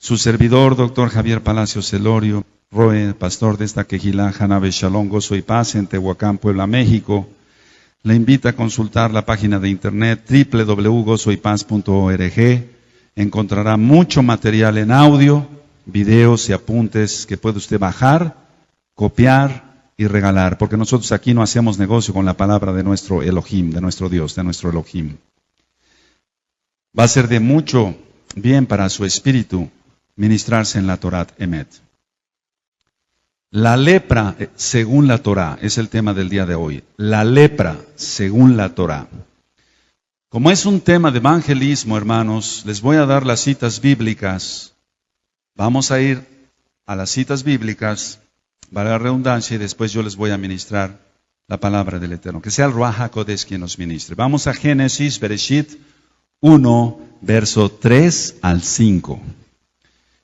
Su servidor, doctor Javier Palacios Elorio, Roe, pastor de esta Quejilá, Janabe Shalom, Gozo y Paz en Tehuacán, Puebla, México, le invita a consultar la página de internet www.gozoypaz.org. Encontrará mucho material en audio, videos y apuntes que puede usted bajar, copiar y regalar, porque nosotros aquí no hacemos negocio con la palabra de nuestro Elohim, de nuestro Dios, de nuestro Elohim. Va a ser de mucho bien para su espíritu ministrarse en la Torat Emet. La lepra, según la Torá, es el tema del día de hoy. La lepra, según la Torá. Como es un tema de evangelismo, hermanos, les voy a dar las citas bíblicas. Vamos a ir a las citas bíblicas, valga la redundancia, y después yo les voy a ministrar la palabra del Eterno. Que sea el Ruach HaKodesh quien nos ministre. Vamos a Génesis, Bereshit 1, verso 3 al 5.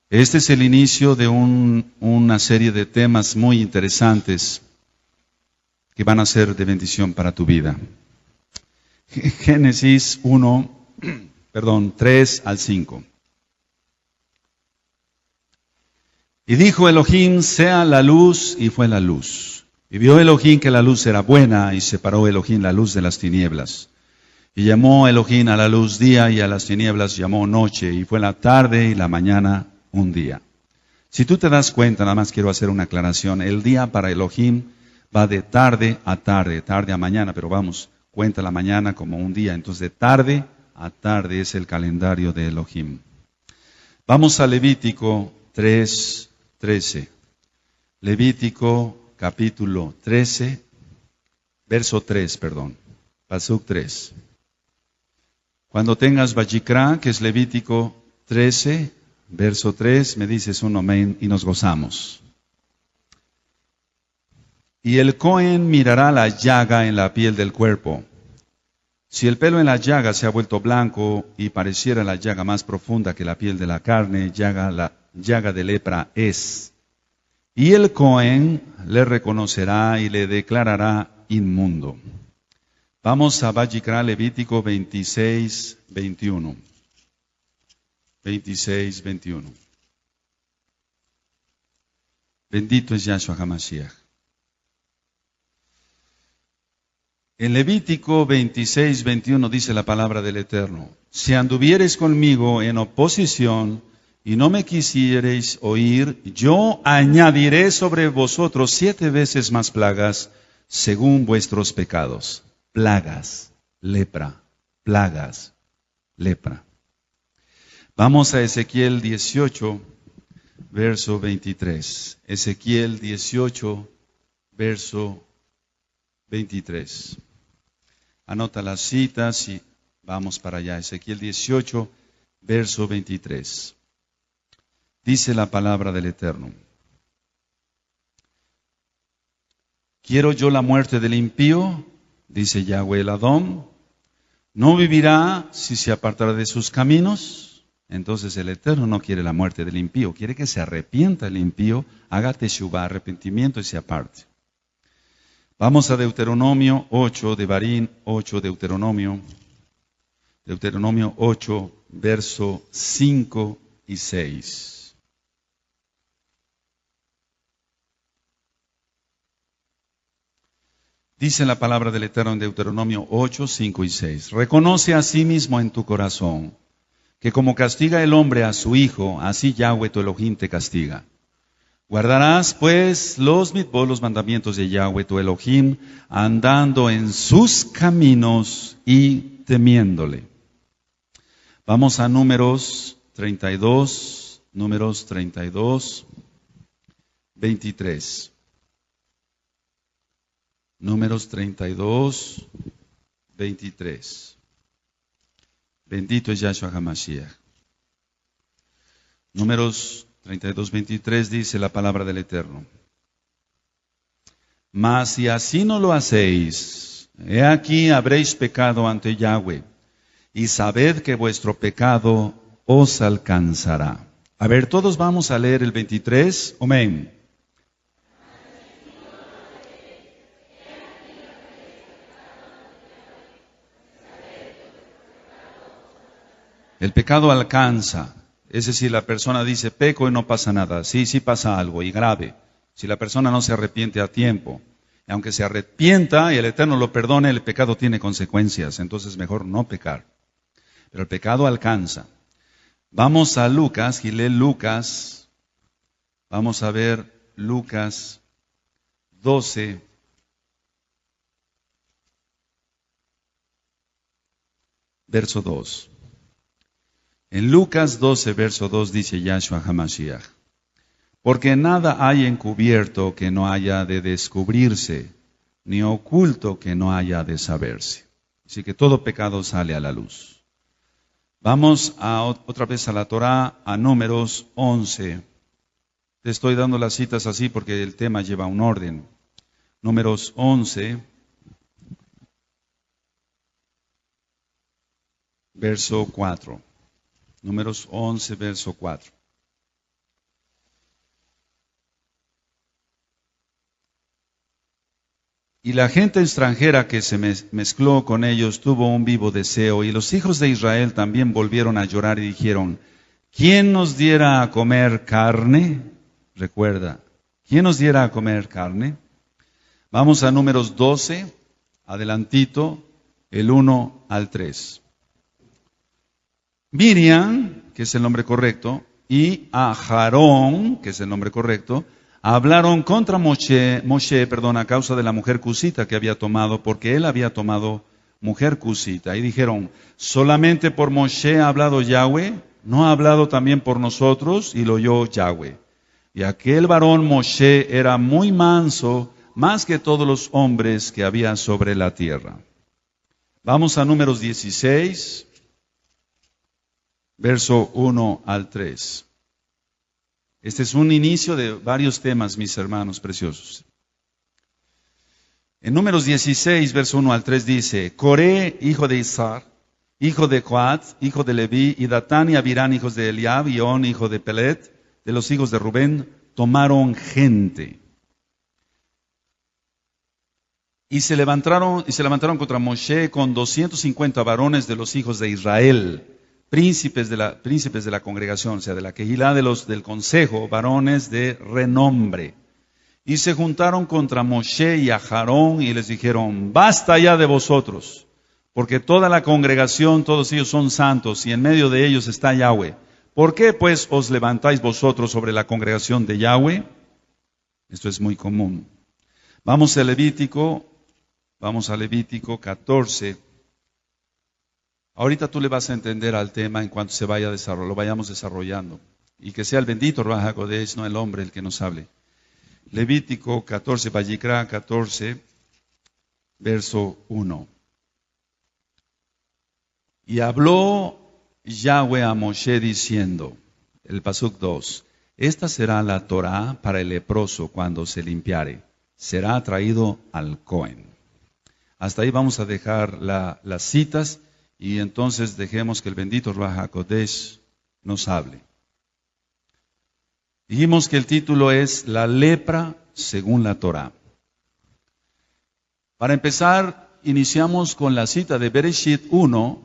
Este es el inicio de una serie de temas muy interesantes que van a ser de bendición para tu vida. Génesis 3 al 5. Y dijo Elohim, sea la luz, y fue la luz. Y vio Elohim que la luz era buena, y separó Elohim la luz de las tinieblas. Y llamó Elohim a la luz día, y a las tinieblas llamó noche, y fue la tarde y la mañana un día. Si tú te das cuenta, nada más quiero hacer una aclaración, el día para Elohim va de tarde a mañana, pero vamos, cuenta la mañana como un día, entonces de tarde a tarde es el calendario de Elohim. Vamos a Levítico 3:13. Levítico capítulo 13, verso 3, Pasuk 3. Cuando tengas Vayikra, que es Levítico 13, verso 3, me dices un amén y nos gozamos. Y el Cohen mirará la llaga en la piel del cuerpo. Si el pelo en la llaga se ha vuelto blanco y pareciera la llaga más profunda que la piel de la carne, la llaga de lepra es. Y el Cohen le reconocerá y le declarará inmundo. Vamos a Vayikra, Levítico 26, 21. 26, 21. Bendito es Yahshua HaMashiach. En Levítico 26, 21 dice la palabra del Eterno: si anduviereis conmigo en oposición y no me quisiereis oír, yo añadiré sobre vosotros 7 veces más plagas según vuestros pecados. Plagas, lepra, plagas, lepra. Vamos a Ezequiel 18, verso 23. Ezequiel 18, verso 23. Anota las citas y vamos para allá. Ezequiel 18, verso 23. Dice la palabra del Eterno: ¿quiero yo la muerte del impío? Dice Yahweh el Adón. ¿No vivirá si se apartará de sus caminos? Entonces el Eterno no quiere la muerte del impío, quiere que se arrepienta el impío, haga teshuvá, arrepentimiento y se aparte. Vamos a Deuteronomio 8, Devarim 8, Deuteronomio 8, verso 5 y 6. Dice la palabra del Eterno en Deuteronomio 8, 5 y 6. Reconoce a sí mismo en tu corazón que como castiga el hombre a su hijo, así Yahweh tu Elohim te castiga. Guardarás pues los mitzvot, los mandamientos de Yahweh tu Elohim, andando en sus caminos y temiéndole. Vamos a Números 32, 23. Números 32, 23. Bendito es Yahshua HaMashiach. Números 32, 23 dice la palabra del Eterno: mas si así no lo hacéis, he aquí habréis pecado ante Yahweh, y sabed que vuestro pecado os alcanzará. A ver, todos vamos a leer el 23, amén. El pecado alcanza. Es decir, la persona dice, peco y no pasa nada. Sí, sí pasa algo, y grave. Si la persona no se arrepiente a tiempo. Y aunque se arrepienta y el Eterno lo perdone, el pecado tiene consecuencias. Entonces mejor no pecar. Pero el pecado alcanza. Vamos a Lucas, y lee Lucas. Vamos a ver Lucas 12. Verso 2. En Lucas 12, verso 2 dice Yahshua HaMashiach: porque nada hay encubierto que no haya de descubrirse, ni oculto que no haya de saberse. Así que todo pecado sale a la luz. Vamos otra vez a la Torá, a Números 11. Te estoy dando las citas así porque el tema lleva un orden. Números 11. Verso 4. Números 11, verso 4. Y la gente extranjera que se mezcló con ellos tuvo un vivo deseo, y los hijos de Israel también volvieron a llorar y dijeron: ¿quién nos diera a comer carne? Recuerda, ¿quién nos diera a comer carne? Vamos a Números 12, adelantito, el 1 al 3. Miriam, que es el nombre correcto, y Aharón, que es el nombre correcto, hablaron contra Moshe, a causa de la mujer cusita que había tomado, porque él había tomado mujer cusita. Y dijeron: ¿solamente por Moshe ha hablado Yahweh? ¿No ha hablado también por nosotros? Y lo oyó Yahweh. Y aquel varón Moshe era muy manso, más que todos los hombres que había sobre la tierra. Vamos a Números 16. Verso 1 al 3. Este es un inicio de varios temas, mis hermanos preciosos. En Números 16, verso 1 al 3 dice: Coré, hijo de Isar, hijo de Coat, hijo de Leví, y Datán y Abirán, hijos de Eliab, y On, hijo de Pelet, de los hijos de Rubén, tomaron gente. Y se levantaron contra Moshe con 250 varones de los hijos de Israel, príncipes de la congregación, o sea, de la quejilá del consejo, varones de renombre. Y se juntaron contra Moshe y a Aarón y les dijeron: basta ya de vosotros, porque toda la congregación, todos ellos son santos, y en medio de ellos está Yahweh. ¿Por qué pues os levantáis vosotros sobre la congregación de Yahweh? Esto es muy común. Vamos a Levítico 14. Ahorita tú le vas a entender al tema en cuanto lo vayamos desarrollando. Y que sea el bendito Ruach HaKodesh, no el hombre, el que nos hable. Levítico 14, Vayikra 14, verso 1. Y habló Yahweh a Moshe diciendo, el pasuk 2, esta será la Torá para el leproso cuando se limpiare, será traído al Cohen. Hasta ahí vamos a dejar las citas. Y entonces dejemos que el bendito Ruach HaKodesh nos hable. Dijimos que el título es La lepra según la Torá. Para empezar, iniciamos con la cita de Bereshit 1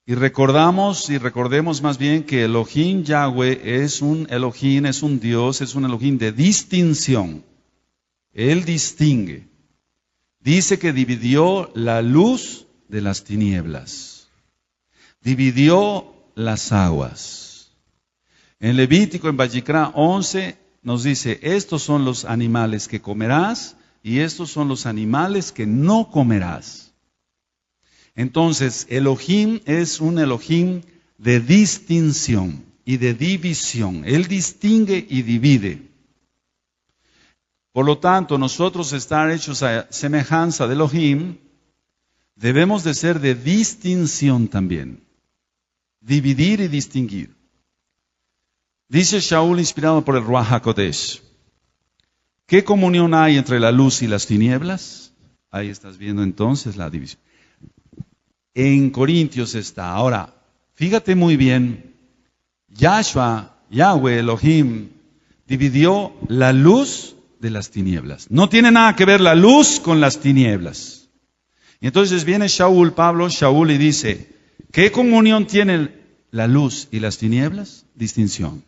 y recordemos más bien que Elohim Yahweh es un Elohim, es un Dios, es un Elohim de distinción. Él distingue. Dice que dividió la luz de las tinieblas. Dividió las aguas. En Levítico, en Vayikra 11, nos dice: estos son los animales que comerás y estos son los animales que no comerás. Entonces, Elohim es un Elohim de distinción y de división. Él distingue y divide. Por lo tanto, nosotros estar hechos a semejanza de Elohim, debemos de ser de distinción también. Dividir y distinguir. Dice Shaul, inspirado por el Ruach HaKodesh: ¿qué comunión hay entre la luz y las tinieblas? Ahí estás viendo entonces la división. En Corintios está. Ahora, fíjate muy bien. Yahweh, Elohim, dividió la luz de las tinieblas. No tiene nada que ver la luz con las tinieblas. Y entonces viene Shaul y dice: ¿qué comunión tiene la luz y las tinieblas? Distinción.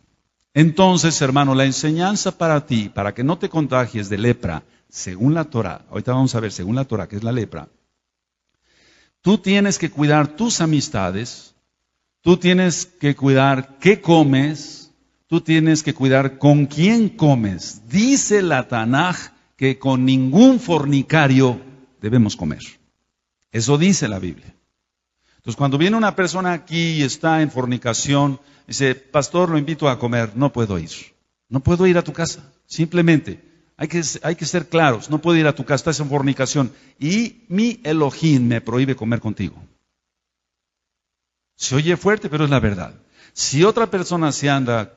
Entonces, hermano, la enseñanza para ti, para que no te contagies de lepra, según la Torah, ahorita vamos a ver, según la Torah, que es la lepra, tú tienes que cuidar tus amistades, tú tienes que cuidar qué comes, tú tienes que cuidar con quién comes. Dice la Tanaj que con ningún fornicario debemos comer. Eso dice la Biblia. Entonces, cuando viene una persona aquí y está en fornicación, dice, pastor, lo invito a comer, no puedo ir. No puedo ir a tu casa, simplemente. Hay que ser claros, no puedo ir a tu casa, estás en fornicación. Y mi Elohim me prohíbe comer contigo. Se oye fuerte, pero es la verdad. Si otra persona se anda,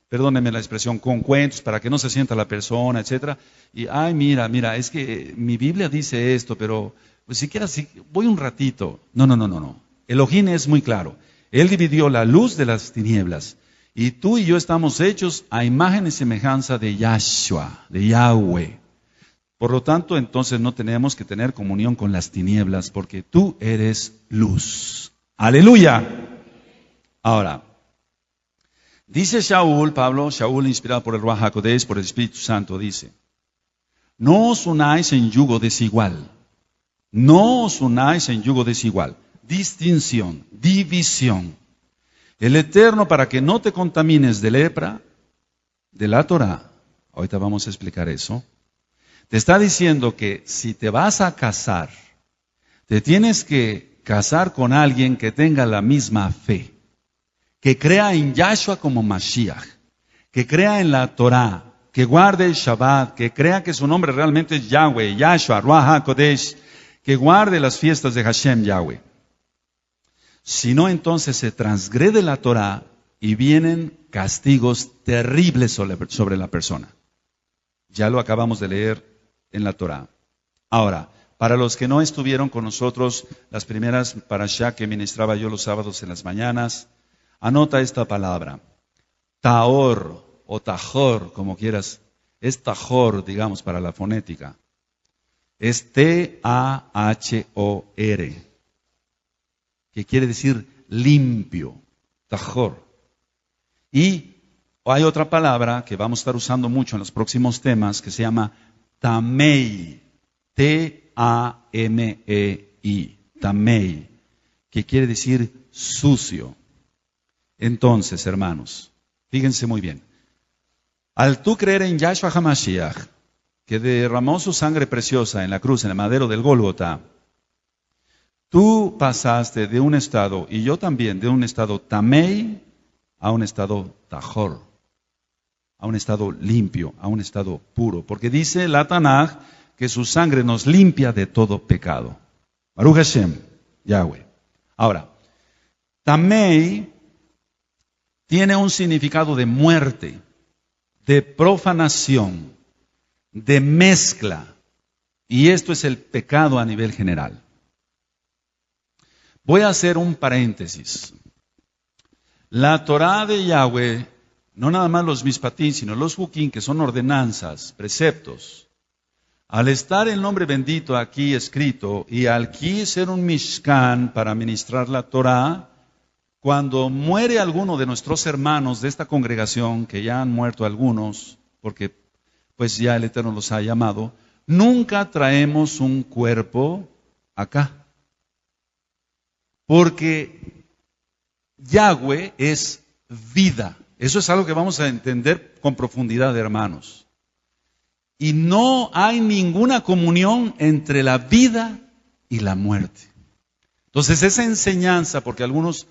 perdónenme la expresión, con cuentos para que no se sienta la persona, etcétera, y, ay, mira, es que mi Biblia dice esto, pero pues siquiera voy un ratito. No. Elohim es muy claro. Él dividió la luz de las tinieblas. Y tú y yo estamos hechos a imagen y semejanza de Yahshua, de Yahweh. Por lo tanto, entonces no tenemos que tener comunión con las tinieblas, porque tú eres luz. ¡Aleluya! Ahora, dice Pablo, Shaul inspirado por el Ruach HaKodesh, por el Espíritu Santo, dice, no os unáis en yugo desigual. No os unáis en yugo desigual. Distinción, división. El Eterno, para que no te contamines de lepra, de la Torah, ahorita vamos a explicar eso, te está diciendo que si te vas a casar, te tienes que casar con alguien que tenga la misma fe, que crea en Yahshua como Mashiach, que crea en la Torah, que guarde el Shabbat, que crea que su nombre realmente es Yahweh, Yahshua, Ruach HaKodesh, que guarde las fiestas de Hashem Yahweh. Si no, entonces se transgrede la Torah y vienen castigos terribles sobre la persona. Ya lo acabamos de leer en la Torah. Ahora, para los que no estuvieron con nosotros, las primeras parashá que ministraba yo los sábados en las mañanas, anota esta palabra. Tahor o Tahor, como quieras. Es Tahor, digamos, para la fonética. Es T-A-H-O-R. Que quiere decir limpio, Tahor. Y hay otra palabra que vamos a estar usando mucho en los próximos temas que se llama Tamei, T-A-M-E-I, Tamei, que quiere decir sucio. Entonces, hermanos, fíjense muy bien. Al tú creer en Yahshua HaMashiach, que derramó su sangre preciosa en la cruz, en el madero del Gólgota, tú pasaste de un estado, y yo también, de un estado tamei a un estado tahor, a un estado limpio, a un estado puro. Porque dice la Tanaj que su sangre nos limpia de todo pecado. Baruch Hashem, Yahweh. Ahora, tamei tiene un significado de muerte, de profanación, de mezcla. Y esto es el pecado a nivel general. Voy a hacer un paréntesis. La Torah de Yahweh, no nada más los mishpatim, sino los hukim, que son ordenanzas, preceptos. Al estar el nombre bendito aquí escrito y al aquí ser un mishkan para ministrar la Torah, cuando muere alguno de nuestros hermanos de esta congregación, que ya han muerto algunos, porque pues ya el Eterno los ha llamado, nunca traemos un cuerpo acá. Porque Yahweh es vida. Eso es algo que vamos a entender con profundidad, hermanos. Y no hay ninguna comunión entre la vida y la muerte. Entonces esa enseñanza, porque algunos,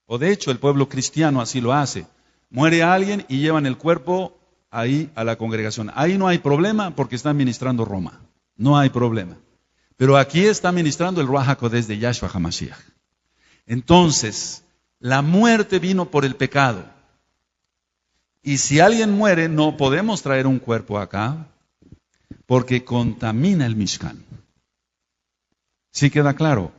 o de hecho el pueblo cristiano así lo hace, muere alguien y llevan el cuerpo ahí a la congregación. Ahí no hay problema porque están ministrando Roma. No hay problema. Pero aquí está ministrando el Ruach HaKodesh de Yahshua HaMashiach. Entonces, la muerte vino por el pecado. Y si alguien muere, no podemos traer un cuerpo acá, porque contamina el Mishkan. ¿Sí queda claro?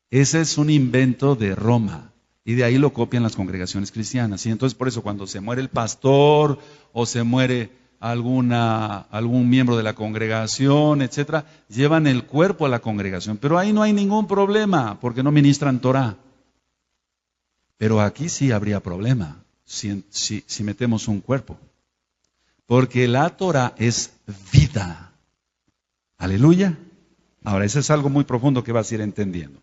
Ese es un invento de Roma. Y de ahí lo copian las congregaciones cristianas. Y entonces por eso cuando se muere el pastor o se muere algún miembro de la congregación, etcétera, llevan el cuerpo a la congregación. Pero ahí no hay ningún problema, porque no ministran Torah. Pero aquí sí habría problema, si metemos un cuerpo. Porque la Torah es vida. Aleluya. Ahora, eso es algo muy profundo que vas a ir entendiendo.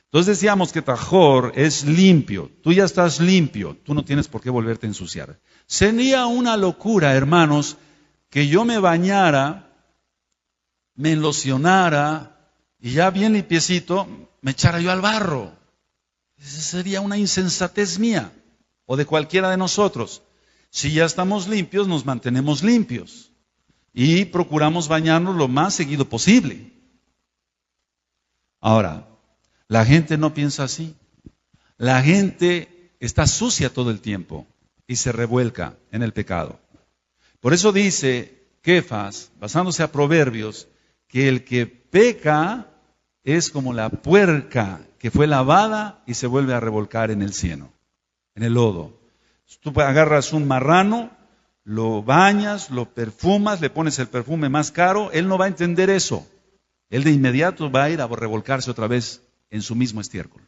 Entonces decíamos que Tajor es limpio. Tú ya estás limpio. Tú no tienes por qué volverte a ensuciar. Sería una locura, hermanos, que yo me bañara, me enlocionara y ya bien limpiecito me echara yo al barro. Esa sería una insensatez mía o de cualquiera de nosotros. Si ya estamos limpios, nos mantenemos limpios y procuramos bañarnos lo más seguido posible. Ahora, la gente no piensa así. La gente está sucia todo el tiempo y se revuelca en el pecado. Por eso dice Kefas, basándose a Proverbios, que el que peca es como la puerca que fue lavada y se vuelve a revolcar en el cieno, en el lodo. Tú agarras un marrano, lo bañas, lo perfumas, le pones el perfume más caro, él no va a entender eso. Él de inmediato va a ir a revolcarse otra vez en su mismo estiércol.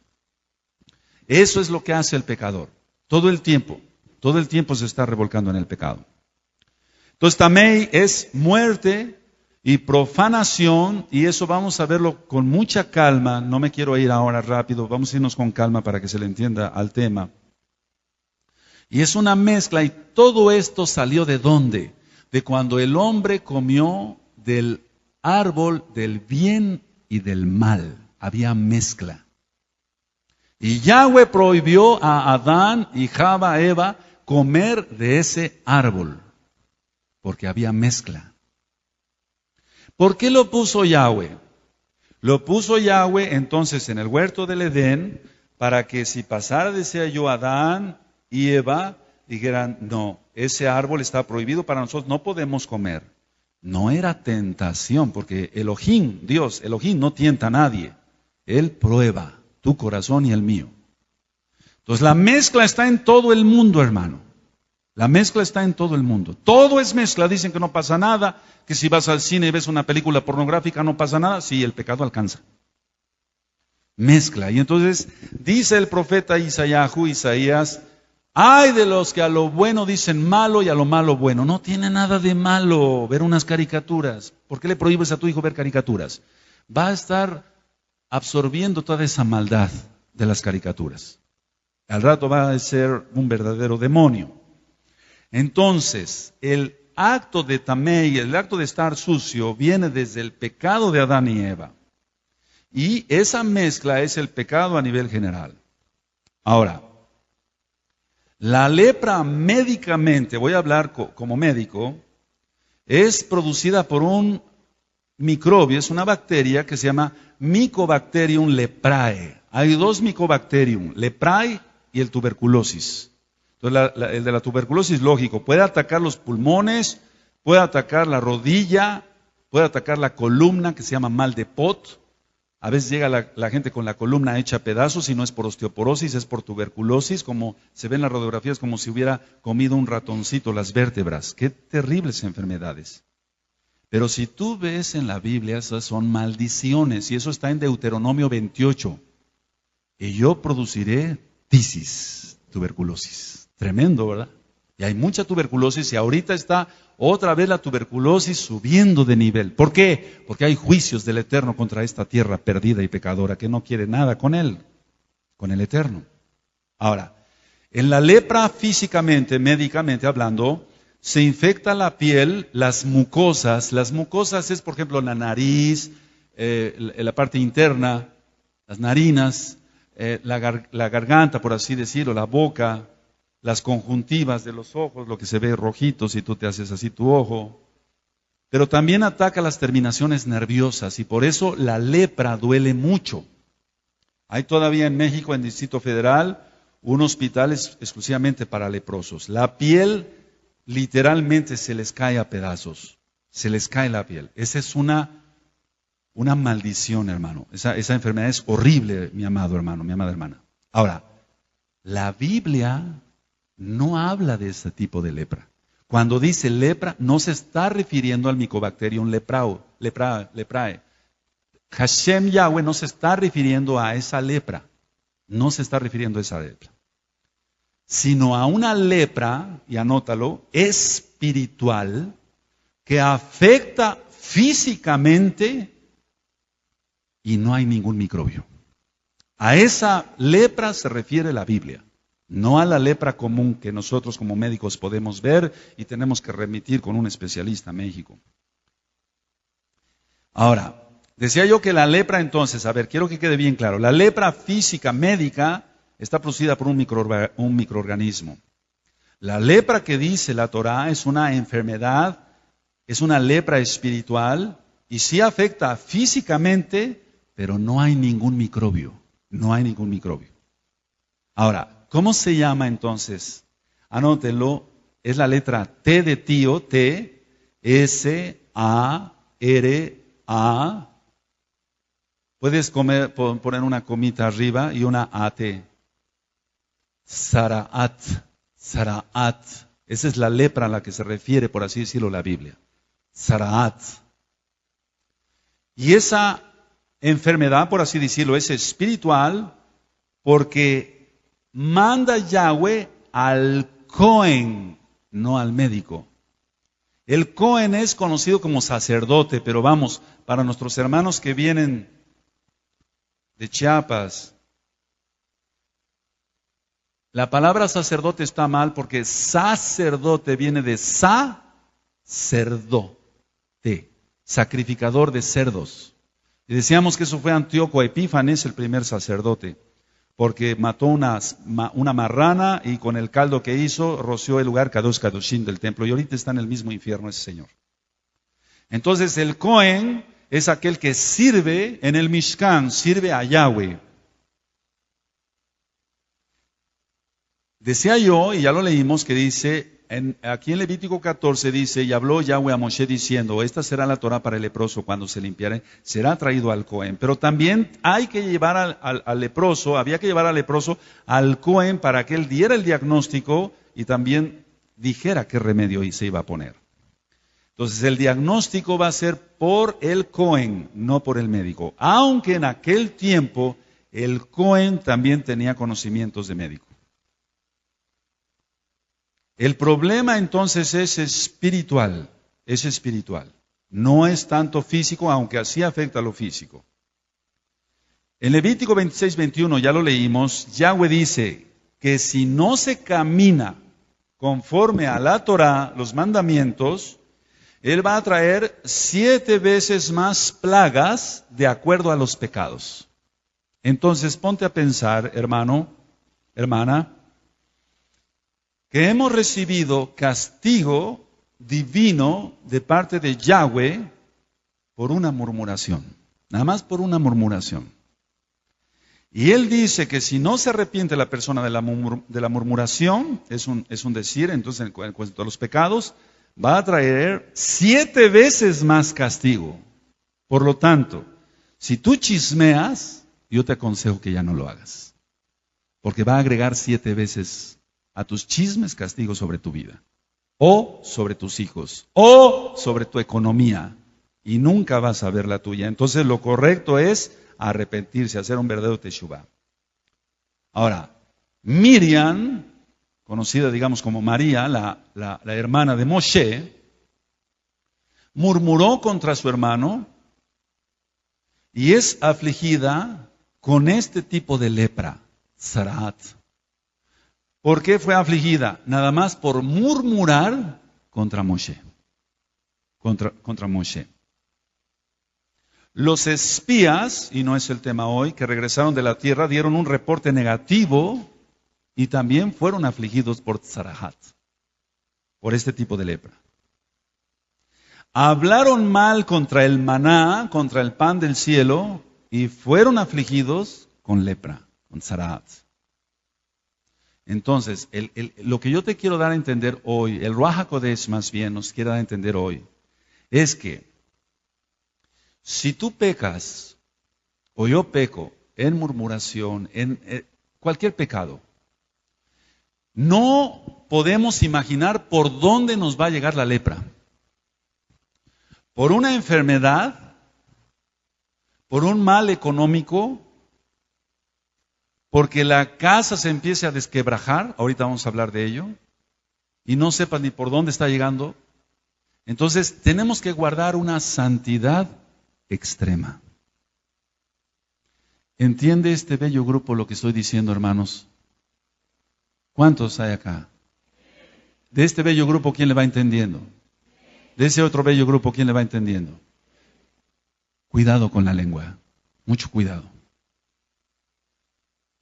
Eso es lo que hace el pecador. Todo el tiempo se está revolcando en el pecado. Entonces Tamei es muerte y profanación, y eso vamos a verlo con mucha calma. No me quiero ir ahora rápido, vamos a irnos con calma para que se le entienda al tema. Y es una mezcla, y todo esto salió ¿de dónde? De cuando el hombre comió del árbol del bien y del mal. Había mezcla. Y Yahweh prohibió a Adán y Java, a Eva, comer de ese árbol, porque había mezcla. ¿Por qué lo puso Yahweh? Lo puso Yahweh entonces en el huerto del Edén, para que si pasara, decía yo, Adán y Eva, dijeran, no, ese árbol está prohibido para nosotros, no podemos comer. No era tentación, porque Elohim, Dios, Elohim no tienta a nadie. Él prueba tu corazón y el mío. Entonces la mezcla está en todo el mundo, hermano. La mezcla está en todo el mundo. Todo es mezcla. Dicen que no pasa nada, que si vas al cine y ves una película pornográfica no pasa nada. Sí, el pecado alcanza. Mezcla. Y entonces dice el profeta Isaías, ay de los que a lo bueno dicen malo y a lo malo bueno. No tiene nada de malo ver unas caricaturas. ¿Por qué le prohíbes a tu hijo ver caricaturas? Va a estar absorbiendo toda esa maldad de las caricaturas. Al rato va a ser un verdadero demonio. Entonces, el acto de Tamei, el acto de estar sucio, viene desde el pecado de Adán y Eva. Y esa mezcla es el pecado a nivel general. Ahora, la lepra médicamente, voy a hablar como médico, es producida por un microbio, es una bacteria que se llama Mycobacterium leprae. Hay dos Mycobacterium, leprae y el tuberculosis. Entonces el de la tuberculosis, lógico, puede atacar los pulmones, puede atacar la rodilla, puede atacar la columna, que se llama mal de Pot. A veces llega la gente con la columna hecha a pedazos y no es por osteoporosis, es por tuberculosis, como se ve en las radiografías, como si hubiera comido un ratoncito las vértebras. Qué terribles enfermedades. Pero si tú ves en la Biblia, esas son maldiciones, y eso está en Deuteronomio 28. Y yo produciré tisis, tuberculosis. Tremendo, ¿verdad? Y hay mucha tuberculosis, y ahorita está otra vez la tuberculosis subiendo de nivel. ¿Por qué? Porque hay juicios del Eterno contra esta tierra perdida y pecadora que no quiere nada con Él, con el Eterno. Ahora, en la lepra físicamente, médicamente hablando, se infecta la piel, las mucosas. Las mucosas es, por ejemplo, la nariz, la parte interna, las narinas, la garganta, por así decirlo, la boca, las conjuntivas de los ojos, lo que se ve rojito si tú te haces así tu ojo. Pero también ataca las terminaciones nerviosas y por eso la lepra duele mucho. Hay todavía en México, en Distrito Federal, un hospital exclusivamente para leprosos. La piel literalmente se les cae a pedazos, se les cae la piel. Esa es una maldición, hermano. Esa enfermedad es horrible, mi amado hermano, mi amada hermana. Ahora, la Biblia no habla de ese tipo de lepra. Cuando dice lepra, no se está refiriendo al Mycobacterium leprae. Hashem Yahweh no se está refiriendo a esa lepra. No se está refiriendo a esa lepra. Sino a una lepra, y anótalo, espiritual, que afecta físicamente y no hay ningún microbio. A esa lepra se refiere la Biblia, no a la lepra común que nosotros como médicos podemos ver y tenemos que remitir con un especialista a México. Ahora, decía yo que la lepra entonces, a ver, quiero que quede bien claro, la lepra física médica está producida por un microorganismo. La lepra que dice la Torá es una enfermedad, es una lepra espiritual y sí afecta físicamente, pero no hay ningún microbio. No hay ningún microbio. Ahora, ¿cómo se llama entonces? Anótenlo, es la letra T de tío, T, S, A, R, A. Puedes poner una comita arriba y una AT. Saraat, Saraat. Esa es la lepra a la que se refiere, por así decirlo, la Biblia. Saraat. Y esa enfermedad, por así decirlo, es espiritual porque manda Yahweh al Cohen, no al médico. El Cohen es conocido como sacerdote, pero vamos, para nuestros hermanos que vienen de Chiapas, la palabra sacerdote está mal porque sacerdote viene de sacerdote, sacrificador de cerdos. Y decíamos que eso fue Antíoco Epífanes, el primer sacerdote, porque mató una marrana y con el caldo que hizo roció el lugar Kadosh Kadoshim del templo. Y ahorita está en el mismo infierno ese señor. Entonces el Cohen es aquel que sirve en el Mishkan, sirve a Yahweh. Decía yo, y ya lo leímos, que dice, aquí en Levítico 14 dice, y habló Yahweh a Moshe diciendo, esta será la Torah para el leproso, cuando se limpiare, será traído al Cohen. Pero también hay que llevar al leproso, había que llevar al leproso al Cohen para que él diera el diagnóstico y también dijera qué remedio se iba a poner. Entonces el diagnóstico va a ser por el Cohen, no por el médico. Aunque en aquel tiempo el Cohen también tenía conocimientos de médico. El problema entonces es espiritual, no es tanto físico, aunque así afecta a lo físico. En Levítico 26-21, ya lo leímos, Yahweh dice que si no se camina conforme a la Torah, los mandamientos, Él va a traer 7 veces más plagas de acuerdo a los pecados. Entonces ponte a pensar, hermano, hermana, que hemos recibido castigo divino de parte de Yahweh por una murmuración, nada más por una murmuración. Y Él dice que si no se arrepiente la persona de la murmuración, es un decir, entonces en cuanto a los pecados, va a traer 7 veces más castigo. Por lo tanto, si tú chismeas, yo te aconsejo que ya no lo hagas, porque va a agregar 7 veces a tus chismes castigo sobre tu vida, o sobre tus hijos, o sobre tu economía, y nunca vas a ver la tuya. Entonces lo correcto es arrepentirse, hacer un verdadero teshuvá. Ahora, Miriam, conocida digamos como María, la hermana de Moshe, murmuró contra su hermano y es afligida con este tipo de lepra, Saraat. ¿Por qué fue afligida? Nada más por murmurar contra Moshe. Contra Moshe. Los espías, y no es el tema hoy, que regresaron de la tierra, dieron un reporte negativo y también fueron afligidos por Sarahat, por este tipo de lepra. Hablaron mal contra el maná, contra el pan del cielo, y fueron afligidos con lepra, con Sarahat. Entonces, lo que yo te quiero dar a entender hoy, el Ruach HaKodesh más bien nos quiere dar a entender hoy, es que si tú pecas, o yo peco, en murmuración, en cualquier pecado, no podemos imaginar por dónde nos va a llegar la lepra. Por una enfermedad, por un mal económico, porque la casa se empiece a desquebrajar, ahorita vamos a hablar de ello, y no sepas ni por dónde está llegando. Entonces tenemos que guardar una santidad extrema. ¿Entiende este bello grupo lo que estoy diciendo, hermanos? ¿Cuántos hay acá? De este bello grupo, ¿quién le va entendiendo? De ese otro bello grupo, ¿quién le va entendiendo? Cuidado con la lengua, mucho cuidado.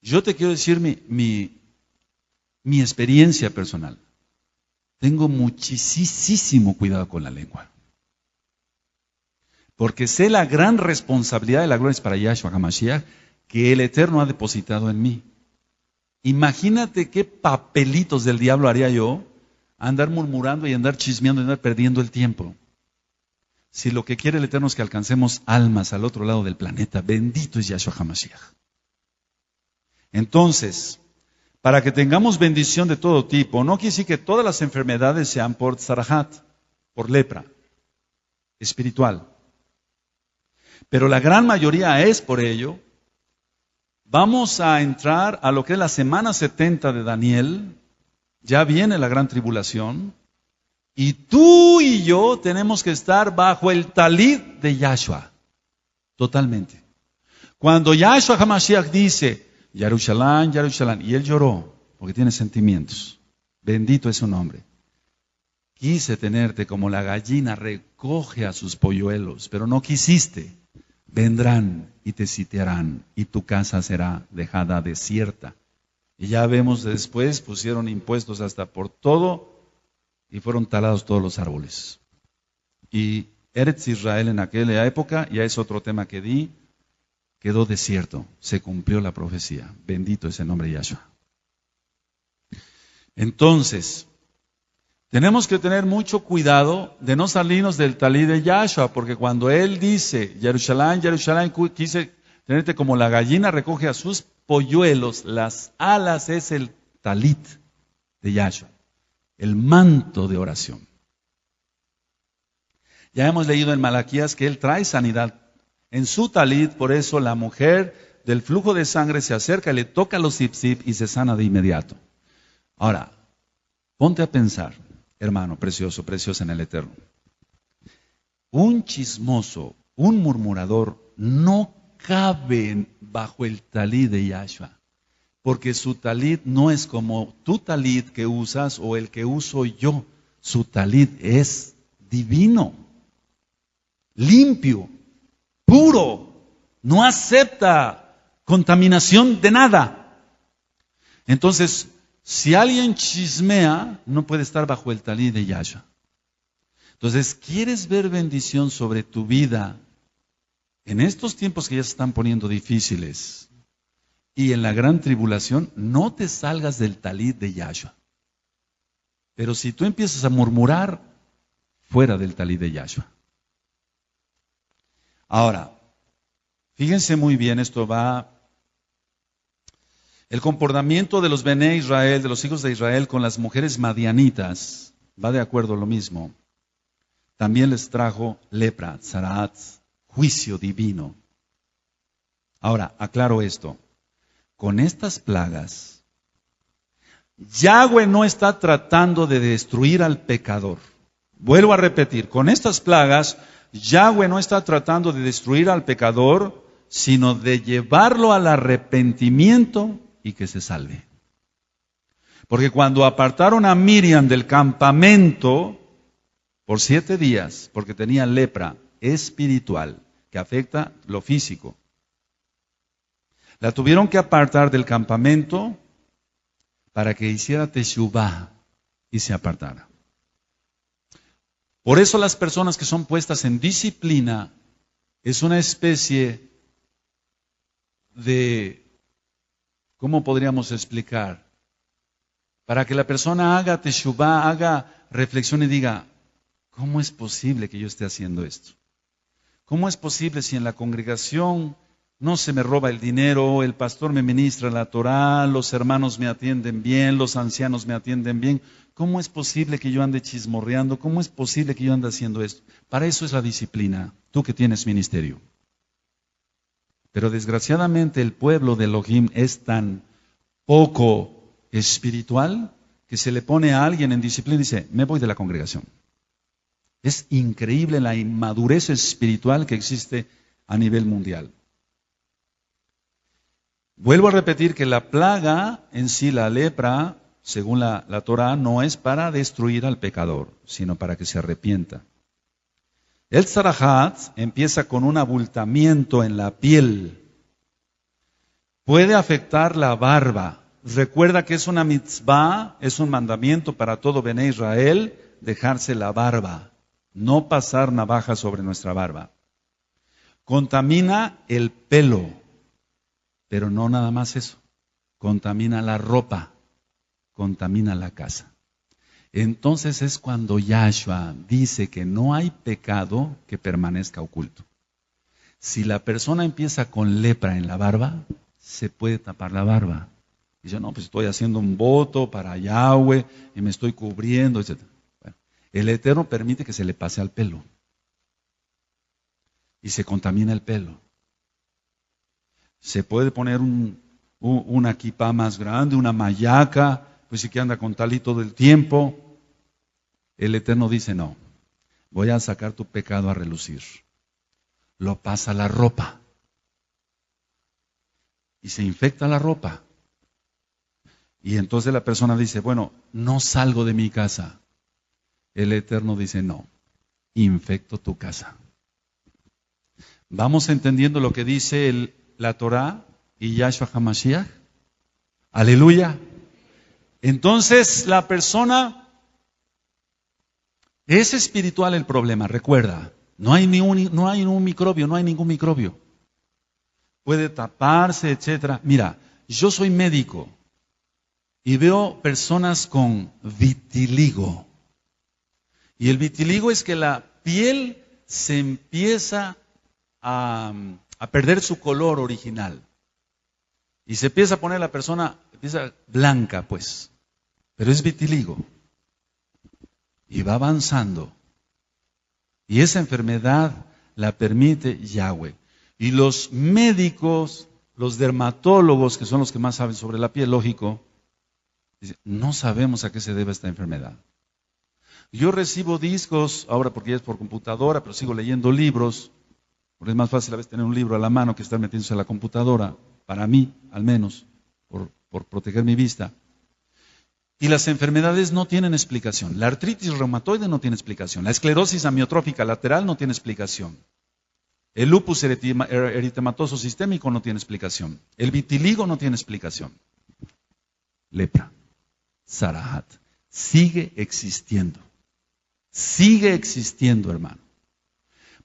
Yo te quiero decir mi experiencia personal. Tengo muchísimo cuidado con la lengua. Porque sé la gran responsabilidad de la gloria es para Yahshua HaMashiach que el Eterno ha depositado en mí. Imagínate qué papelitos del diablo haría yo andar murmurando y andar chismeando y andar perdiendo el tiempo. Si lo que quiere el Eterno es que alcancemos almas al otro lado del planeta, bendito es Yahshua HaMashiach. Entonces, para que tengamos bendición de todo tipo, no quiere decir que todas las enfermedades sean por tzarahat, por lepra espiritual. Pero la gran mayoría es por ello. Vamos a entrar a lo que es la semana 70 de Daniel. Ya viene la gran tribulación. Y tú y yo tenemos que estar bajo el talit de Yahshua. Totalmente. Cuando Yahshua HaMashiach dice, Yarushalayim, Yarushalayim, y él lloró, porque tiene sentimientos. Bendito es su nombre. Quise tenerte como la gallina recoge a sus polluelos, pero no quisiste. Vendrán y te sitiarán, y tu casa será dejada desierta. Y ya vemos después, pusieron impuestos hasta por todo, y fueron talados todos los árboles. Y Eretz Israel en aquella época, ya es otro tema que di, quedó desierto, se cumplió la profecía. Bendito es el nombre de Yahshua. Entonces, tenemos que tener mucho cuidado de no salirnos del talit de Yahshua, porque cuando él dice, Jerusalén, Jerusalén, quise tenerte como la gallina recoge a sus polluelos, las alas es el talit de Yahshua, el manto de oración. Ya hemos leído en Malaquías que él trae sanidad en su talit, por eso la mujer del flujo de sangre se acerca, le toca los zip y se sana de inmediato. Ahora, ponte a pensar, hermano precioso, preciosa en el Eterno. Un chismoso, un murmurador, no cabe bajo el talit de Yahshua, porque su talit no es como tu talit que usas o el que uso yo. Su talit es divino, limpio, puro, no acepta contaminación de nada. Entonces, si alguien chismea, no puede estar bajo el talit de Yahshua. Entonces, ¿quieres ver bendición sobre tu vida en estos tiempos que ya se están poniendo difíciles y en la gran tribulación? No te salgas del talit de Yahshua. Pero si tú empiezas a murmurar, fuera del talit de Yahshua. Ahora, fíjense muy bien, esto va. El comportamiento de los Bené Israel, de los hijos de Israel con las mujeres madianitas, va de acuerdo a lo mismo. También les trajo lepra, tzaraat, juicio divino. Ahora, aclaro esto. Con estas plagas, Yahweh no está tratando de destruir al pecador. Vuelvo a repetir, con estas plagas, Yahweh no está tratando de destruir al pecador, sino de llevarlo al arrepentimiento y que se salve. Porque cuando apartaron a Miriam del campamento por 7 días, porque tenía lepra espiritual que afecta lo físico, la tuvieron que apartar del campamento para que hiciera teshuvah y se apartara. Por eso las personas que son puestas en disciplina es una especie de, ¿cómo podríamos explicar? Para que la persona haga teshuvah, haga reflexión y diga, ¿cómo es posible que yo esté haciendo esto? ¿Cómo es posible si en la congregación no se me roba el dinero, el pastor me ministra la Torá, los hermanos me atienden bien, los ancianos me atienden bien. ¿Cómo es posible que yo ande chismorreando? ¿Cómo es posible que yo ande haciendo esto? Para eso es la disciplina, tú que tienes ministerio. Pero desgraciadamente el pueblo de Elohim es tan poco espiritual que se le pone a alguien en disciplina y dice, me voy de la congregación. Es increíble la inmadurez espiritual que existe a nivel mundial. Vuelvo a repetir que la plaga en sí, la lepra, según la Torá, no es para destruir al pecador, sino para que se arrepienta. El tzarahat empieza con un abultamiento en la piel. Puede afectar la barba. Recuerda que es una mitzvah, es un mandamiento para todo Bené Israel, dejarse la barba, no pasar navaja sobre nuestra barba. Contamina el pelo, pero no nada más eso. Contamina la ropa, contamina la casa. Entonces es cuando Yahshua dice que no hay pecado que permanezca oculto. Si la persona empieza con lepra en la barba, se puede tapar la barba. Dice, no, pues estoy haciendo un voto para Yahweh y me estoy cubriendo, etc. Bueno, el Eterno permite que se le pase al pelo. Y se contamina el pelo. Se puede poner una kipá más grande, una mayaca, pues sí que anda con tal y todo el tiempo. El Eterno dice, no, voy a sacar tu pecado a relucir. Lo pasa a la ropa. Y se infecta la ropa. Y entonces la persona dice, bueno, no salgo de mi casa. El Eterno dice, no, infecto tu casa. ¿Vamos entendiendo lo que dice la Torá y Yahshua HaMashiach? Aleluya. Entonces la persona es espiritual el problema, recuerda. No hay un microbio, no hay ningún microbio. Puede taparse, etc. Mira, yo soy médico y veo personas con vitiligo. Y el vitiligo es que la piel se empieza a perder su color original. Y se empieza a poner la persona, empieza blanca pues, pero es vitiligo. Y va avanzando. Y esa enfermedad la permite Yahweh. Y los médicos, los dermatólogos, que son los que más saben sobre la piel, lógico, dicen, no sabemos a qué se debe esta enfermedad. Yo recibo discos, ahora porque ya es por computadora, pero sigo leyendo libros, porque es más fácil a veces tener un libro a la mano que estar metiéndose a la computadora, para mí, al menos, por proteger mi vista. Y las enfermedades no tienen explicación. La artritis reumatoide no tiene explicación. La esclerosis amiotrófica lateral no tiene explicación. El lupus eritematoso sistémico no tiene explicación. El vitiligo no tiene explicación. Lepra, tzarahat, sigue existiendo. Sigue existiendo, hermano.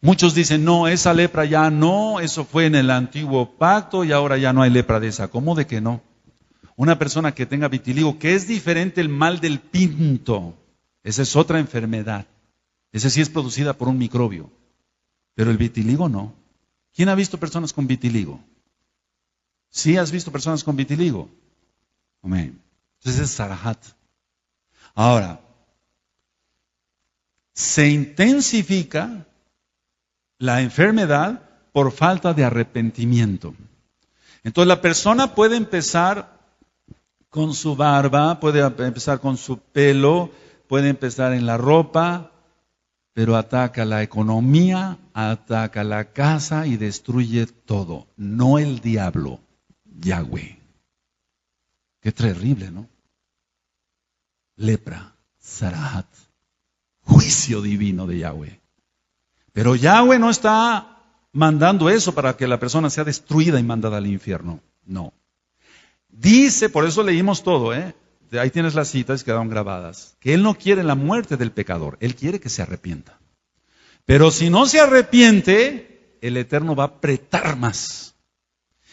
Muchos dicen, no, esa lepra ya no, eso fue en el antiguo pacto y ahora ya no hay lepra de esa. ¿Cómo de que no? Una persona que tenga vitiligo, que es diferente el mal del pinto, esa es otra enfermedad. Esa sí es producida por un microbio. Pero el vitiligo no. ¿Quién ha visto personas con vitiligo? ¿Sí has visto personas con vitiligo? Amén. Entonces es tzarahat. Ahora, se intensifica la enfermedad por falta de arrepentimiento. Entonces la persona puede empezar con su barba, puede empezar con su pelo, puede empezar en la ropa, pero ataca la economía, ataca la casa y destruye todo. No el diablo, Yahweh. Qué terrible, ¿no? Lepra, tzarahat, juicio divino de Yahweh. Pero Yahweh no está mandando eso para que la persona sea destruida y mandada al infierno. No. Dice, por eso leímos todo, ahí tienes las citas que quedaron grabadas, que Él no quiere la muerte del pecador, Él quiere que se arrepienta. Pero si no se arrepiente, el Eterno va a apretar más.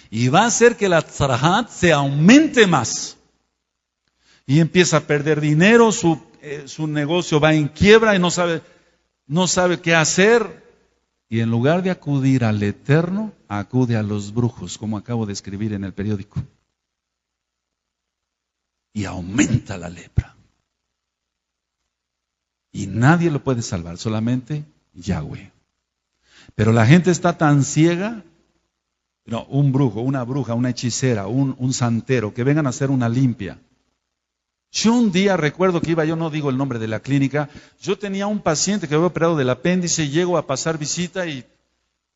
Y va a hacer que la tzarahat se aumente más. Y empieza a perder dinero, su negocio va en quiebra y no sabe qué hacer. Y en lugar de acudir al Eterno, acude a los brujos, como acabo de escribir en el periódico. Y aumenta la lepra. Y nadie lo puede salvar, solamente Yahweh. Pero la gente está tan ciega, no, un brujo, una bruja, una hechicera, un santero, que vengan a hacer una limpia. Yo un día recuerdo que iba, yo no digo el nombre de la clínica, yo tenía un paciente que había operado del apéndice, llego a pasar visita y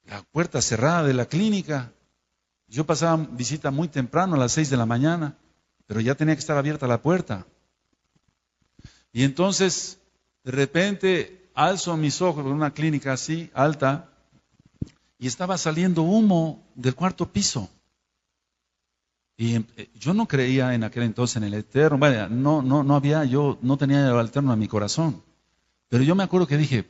la puerta cerrada de la clínica. Yo pasaba visita muy temprano, a las 6 de la mañana, pero ya tenía que estar abierta la puerta. Y entonces, de repente, alzo mis ojos en una clínica así, alta, y estaba saliendo humo del cuarto piso. Y yo no creía en aquel entonces en el Eterno, vaya, yo no tenía el Eterno en mi corazón. Pero yo me acuerdo que dije,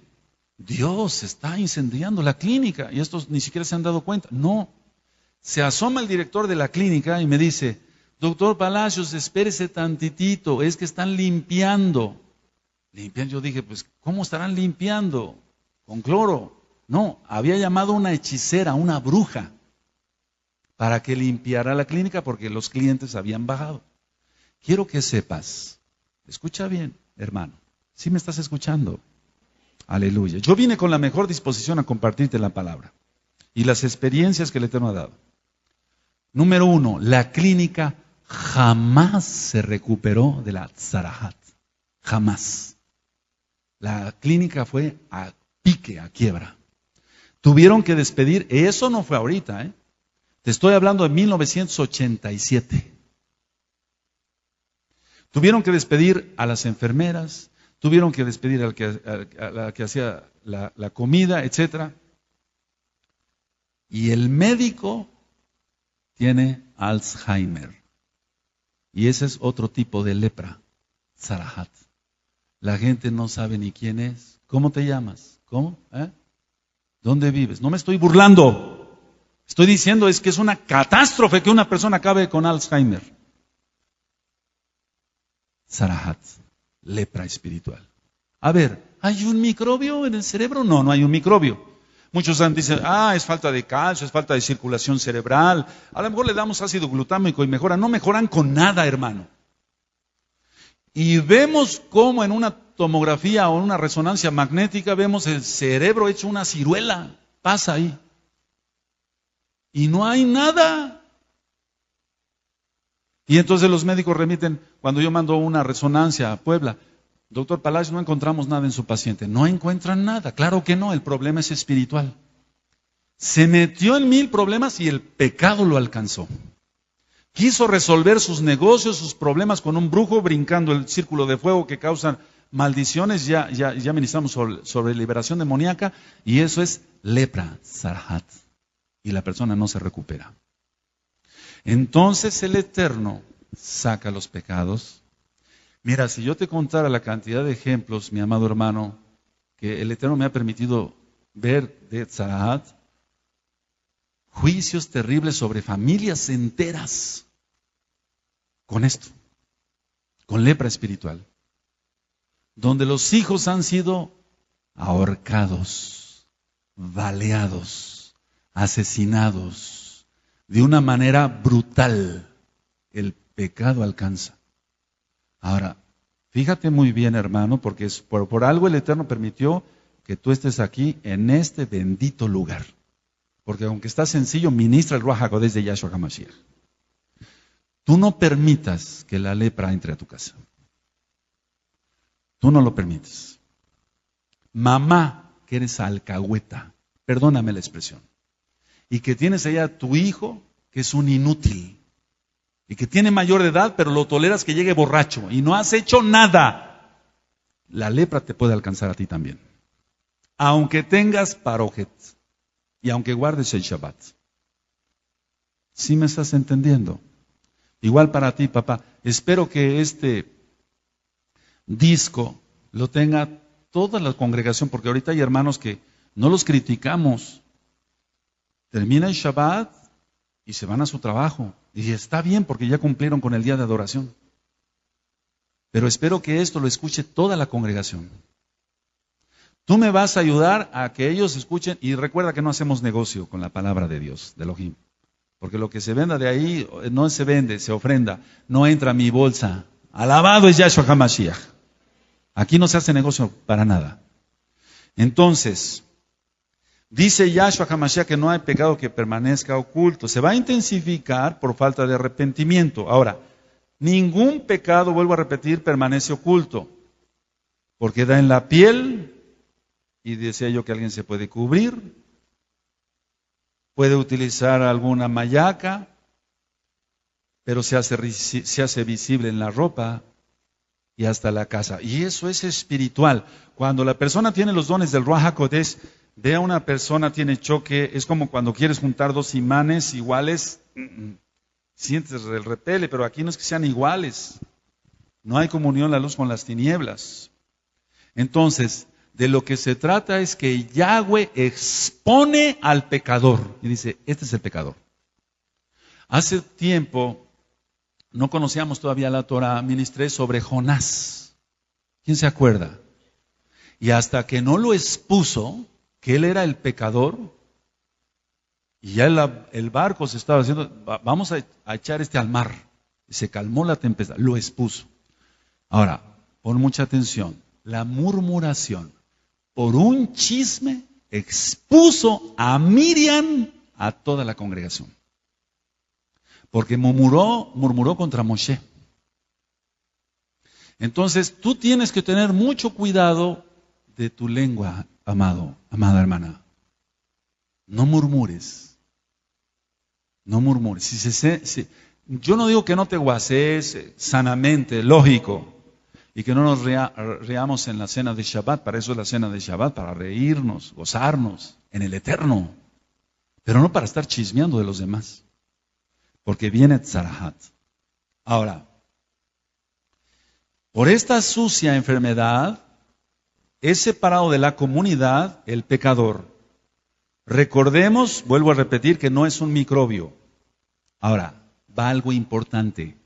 Dios está incendiando la clínica y estos ni siquiera se han dado cuenta. No, se asoma el director de la clínica y me dice, doctor Palacios, espérese tantitito, es que están limpiando. Yo dije, pues, ¿cómo estarán limpiando? ¿Con cloro? No, había llamado una hechicera, una bruja, para que limpiara la clínica porque los clientes habían bajado. Quiero que sepas, escucha bien, hermano, ¿sí me estás escuchando? Aleluya. Yo vine con la mejor disposición a compartirte la palabra y las experiencias que el Eterno ha dado. Número 1, la clínica jamás se recuperó de la Tzarahat. Jamás. La clínica fue a pique, a quiebra. Tuvieron que despedir, eso no fue ahorita, Te estoy hablando de 1987. Tuvieron que despedir a las enfermeras, tuvieron que despedir a la que hacía la comida, etc. Y el médico tiene Alzheimer. Y ese es otro tipo de lepra, Tzarahat. La gente no sabe ni quién es. ¿Cómo te llamas? ¿Cómo? ¿Dónde vives? No me estoy burlando. Estoy diciendo es que es una catástrofe que una persona acabe con Alzheimer. Tzarahat, lepra espiritual. A ver, ¿hay un microbio en el cerebro? No, no hay un microbio. Muchos dicen, es falta de calcio, es falta de circulación cerebral. A lo mejor le damos ácido glutámico y mejora. No mejoran con nada, hermano. Y vemos cómo en una tomografía o en una resonancia magnética vemos el cerebro hecho una ciruela. Pasa ahí. Y no hay nada. Y entonces los médicos remiten, cuando yo mando una resonancia a Puebla, doctor Palacios, no encontramos nada en su paciente. No encuentran nada, claro que no, el problema es espiritual. Se metió en 1000 problemas y el pecado lo alcanzó. Quiso resolver sus negocios, sus problemas con un brujo, brincando el círculo de fuego que causa maldiciones. Ya ministramos sobre liberación demoníaca, y eso es lepra, Tzarahat. Y la persona no se recupera. Entonces el Eterno saca los pecados. Mira, si yo te contara la cantidad de ejemplos, mi amado hermano, que el Eterno me ha permitido ver de Tzarahat, juicios terribles sobre familias enteras, con esto, con lepra espiritual, donde los hijos han sido ahorcados, baleados, asesinados, de una manera brutal. El pecado alcanza. Ahora, fíjate muy bien, hermano, porque por algo el Eterno permitió que tú estés aquí en este bendito lugar. Porque aunque está sencillo, ministra el Ruach HaKodesh de Yahshua HaMashiach. Tú no permitas que la lepra entre a tu casa. Tú no lo permites. Mamá, que eres alcahueta, perdóname la expresión, y que tienes allá a tu hijo, que es un inútil, y que tiene mayor de edad, pero lo toleras que llegue borracho, y no has hecho nada. La lepra te puede alcanzar a ti también. Aunque tengas parojet, y aunque guardes el Shabbat. ¿Sí me estás entendiendo? Igual para ti, papá. Espero que este disco lo tenga toda la congregación, porque ahorita hay hermanos que no los criticamos. Termina el Shabbat y se van a su trabajo. Y está bien porque ya cumplieron con el día de adoración. Pero espero que esto lo escuche toda la congregación. Tú me vas a ayudar a que ellos escuchen, y recuerda que no hacemos negocio con la palabra de Dios, de Elohim. Porque lo que se venda de ahí no se vende, se ofrenda, no entra a mi bolsa. Alabado es Yahshua HaMashiach. Aquí no se hace negocio para nada. Entonces, dice Yahshua HaMashiach que no hay pecado que permanezca oculto. Se va a intensificar por falta de arrepentimiento. Ahora, ningún pecado, vuelvo a repetir, permanece oculto. Porque da en la piel, y decía yo que alguien se puede cubrir, puede utilizar alguna mallaca, pero se hace visible en la ropa y hasta la casa. Y eso es espiritual. Cuando la persona tiene los dones del Ruach HaKodesh, ve a una persona, tiene choque, es como cuando quieres juntar dos imanes iguales, sientes el repele, pero aquí no es que sean iguales. No hay comunión la luz con las tinieblas. Entonces, de lo que se trata es que Yahweh expone al pecador. Y dice, este es el pecador. Hace tiempo, no conocíamos todavía la Torah, ministré sobre Jonás. ¿Quién se acuerda? Y hasta que no lo expuso, que él era el pecador, y ya el barco se estaba haciendo, vamos a echar al mar. Y se calmó la tempestad, lo expuso. Ahora, pon mucha atención, la murmuración por un chisme expuso a Miriam a toda la congregación. Porque murmuró contra Moshe. Entonces, tú tienes que tener mucho cuidado de tu lengua, amada hermana. No murmures. No murmures. Yo no digo que no te guasees sanamente, lógico. Y que no nos reamos en la cena de Shabbat, para eso es la cena de Shabbat, para reírnos, gozarnos en el eterno. Pero no para estar chismeando de los demás. Porque viene Tzarahat. Ahora, por esta sucia enfermedad, es separado de la comunidad el pecador. Recordemos, vuelvo a repetir, que no es un microbio. Ahora, va algo importante.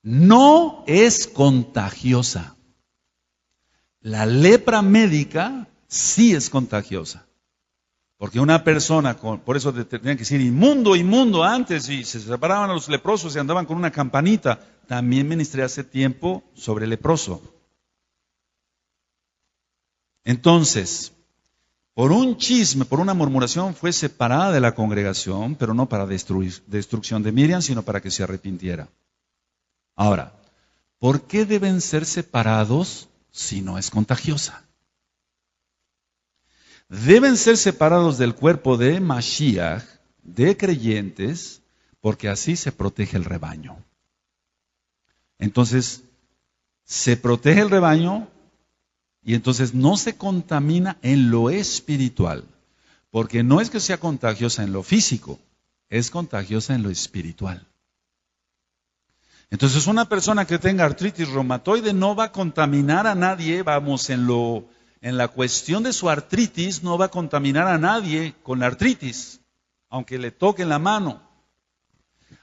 No es contagiosa. La lepra médica sí es contagiosa. Porque una persona, por eso tenían que decir inmundo antes, y se separaban a los leprosos y andaban con una campanita. También ministré hace tiempo sobre el leproso. Entonces, por un chisme, por una murmuración, fue separada de la congregación, pero no para destrucción de Miriam, sino para que se arrepintiera. Ahora, ¿por qué deben ser separados si no es contagiosa? Deben ser separados del cuerpo de Mashiach, de creyentes, porque así se protege el rebaño. Entonces, se protege el rebaño y entonces no se contamina en lo espiritual, porque no es que sea contagiosa en lo físico, es contagiosa en lo espiritual. Entonces una persona que tenga artritis reumatoide no va a contaminar a nadie, vamos, en la cuestión de su artritis, no va a contaminar a nadie con la artritis, aunque le toquen la mano.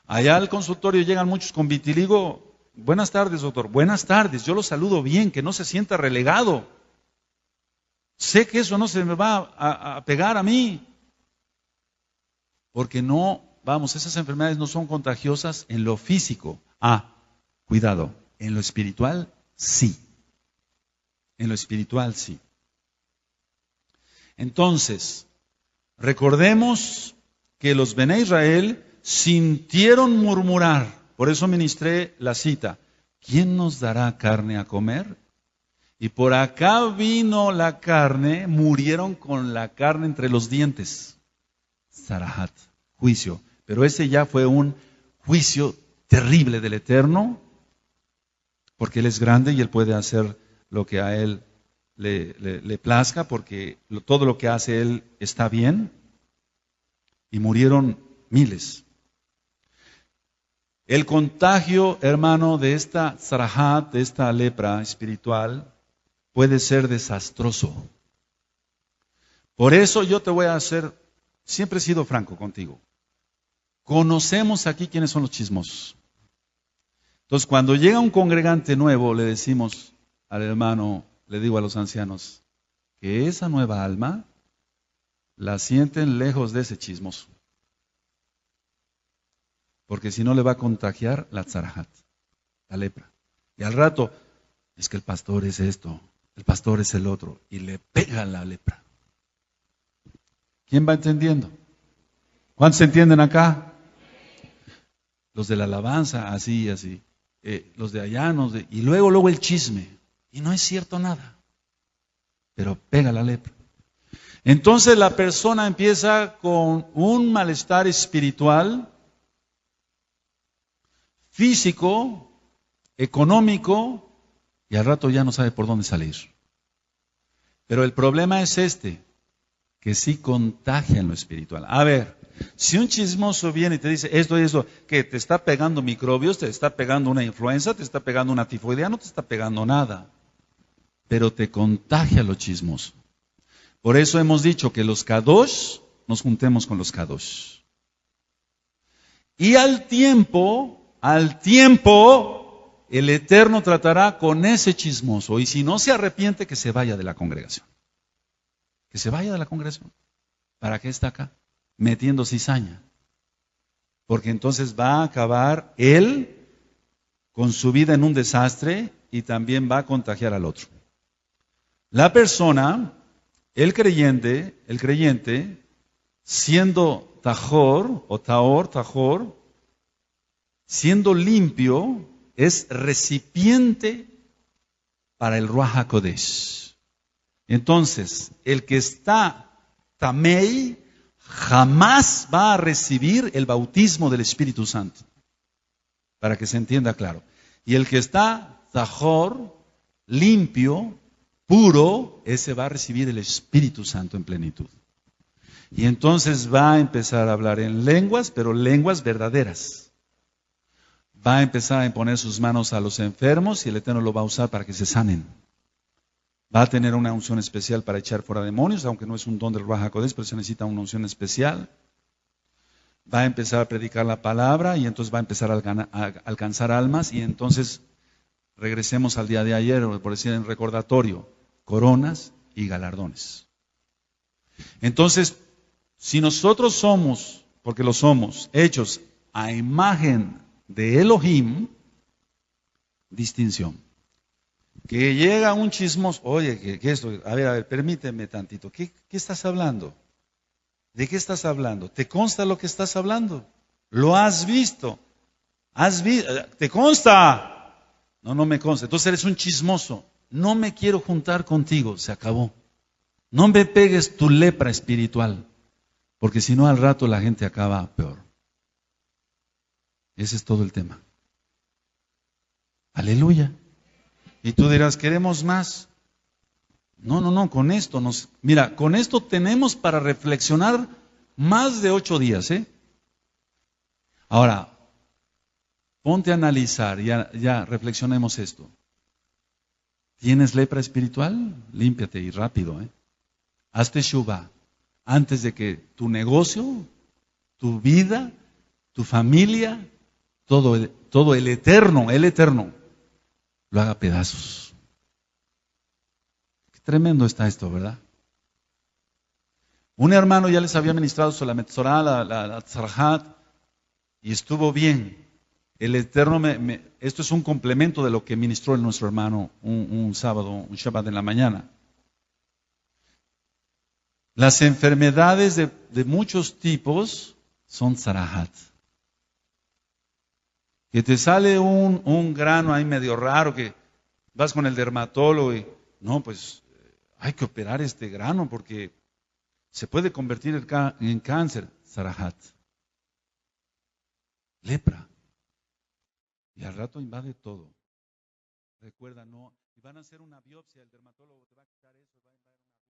Allá al consultorio llegan muchos con vitiligo. Buenas tardes, doctor. Buenas tardes, yo lo saludo bien, que no se sienta relegado. Sé que eso no se me va a pegar a mí. Porque no, vamos, esas enfermedades no son contagiosas en lo físico. Cuidado, en lo espiritual sí. En lo espiritual sí. Entonces, recordemos que los Bené Israel sintieron murmurar. Por eso ministré la cita. ¿Quién nos dará carne a comer? Y por acá vino la carne, murieron con la carne entre los dientes. Zarahat, juicio. Pero ese ya fue un juicio terrible del Eterno, porque Él es grande y Él puede hacer lo que a Él le plazca, porque todo lo que hace Él está bien. Y murieron miles. El contagio, hermano, de esta zarahat, de esta lepra espiritual, puede ser desastroso. Por eso yo te voy a hacer, siempre he sido franco contigo. Conocemos aquí quiénes son los chismosos. Entonces, cuando llega un congregante nuevo, le decimos al hermano, le digo a los ancianos, que esa nueva alma la sienten lejos de ese chismoso. Porque si no le va a contagiar la tzarahat, la lepra. Y al rato, es que el pastor es esto, el pastor es el otro, y le pega la lepra. ¿Quién va entendiendo? ¿Cuántos entienden acá? Los de la alabanza, así, así. Los de allá, y luego el chisme. Y no es cierto nada. Pero pega la lepra. Entonces la persona empieza con un malestar espiritual, físico, económico, y al rato ya no sabe por dónde salir. Pero el problema es que sí contagia en lo espiritual. A ver, si un chismoso viene y te dice esto y eso, que te está pegando microbios, te está pegando una influenza, te está pegando una tifoidea, no te está pegando nada, pero te contagia lo chismoso. Por eso hemos dicho que los kadosh, nos juntemos con los kadosh. Y al tiempo, el Eterno tratará con ese chismoso, y si no se arrepiente, que se vaya de la congregación. Que se vaya de la congregación. ¿Para qué está acá? Metiendo cizaña. Porque entonces va a acabar él con su vida en un desastre y también va a contagiar al otro. La persona, el creyente, siendo tajor, o tajor, siendo limpio, es recipiente para el Ruach HaKodesh. Entonces, el que está tamei jamás va a recibir el bautismo del Espíritu Santo. Para que se entienda claro. Y el que está tajor, limpio, puro, ese va a recibir el Espíritu Santo en plenitud. Y entonces va a empezar a hablar en lenguas, pero lenguas verdaderas. Va a empezar a imponer sus manos a los enfermos y el Eterno lo va a usar para que se sanen. Va a tener una unción especial para echar fuera demonios, aunque no es un don del Ruach HaKodesh, pero se necesita una unción especial. Va a empezar a predicar la palabra y entonces va a empezar a alcanzar almas. Y entonces regresemos al día de ayer, por decir en recordatorio, coronas y galardones. Entonces, si nosotros somos, porque lo somos, hechos a imagen de Elohim, distinción. Que llega un chismoso, oye, ¿qué esto? A ver, permíteme tantito. ¿Qué estás hablando? ¿De qué estás hablando? ¿Te consta lo que estás hablando? ¿Lo has visto? ¿Te consta? No, no me consta. Entonces eres un chismoso. No me quiero juntar contigo. Se acabó. No me pegues tu lepra espiritual. Porque si no, al rato la gente acaba peor. Ese es todo el tema. Aleluya. Y tú dirás, ¿queremos más? No, con esto mira, con esto tenemos para reflexionar más de 8 días, ¿eh? Ahora, ponte a analizar, ya reflexionemos esto. ¿Tienes lepra espiritual? Límpiate y rápido, ¿eh? Hazte shuvá antes de que tu negocio, tu vida, tu familia, todo el eterno, lo haga pedazos. Qué tremendo está esto, ¿verdad? Un hermano ya les había ministrado sobre la Metzorah, la Tzarahat, y estuvo bien. El Eterno, esto es un complemento de lo que ministró nuestro hermano un sábado, un Shabbat en la mañana. Las enfermedades de muchos tipos son Tzarahat. Que te sale un grano ahí medio raro, que vas con el dermatólogo y, no, pues hay que operar este grano porque se puede convertir en cáncer. Tzarahat. Lepra. Y al rato invade todo. Recuerda, no, y van a hacer una biopsia, el dermatólogo te va a quitar eso, va a invadir una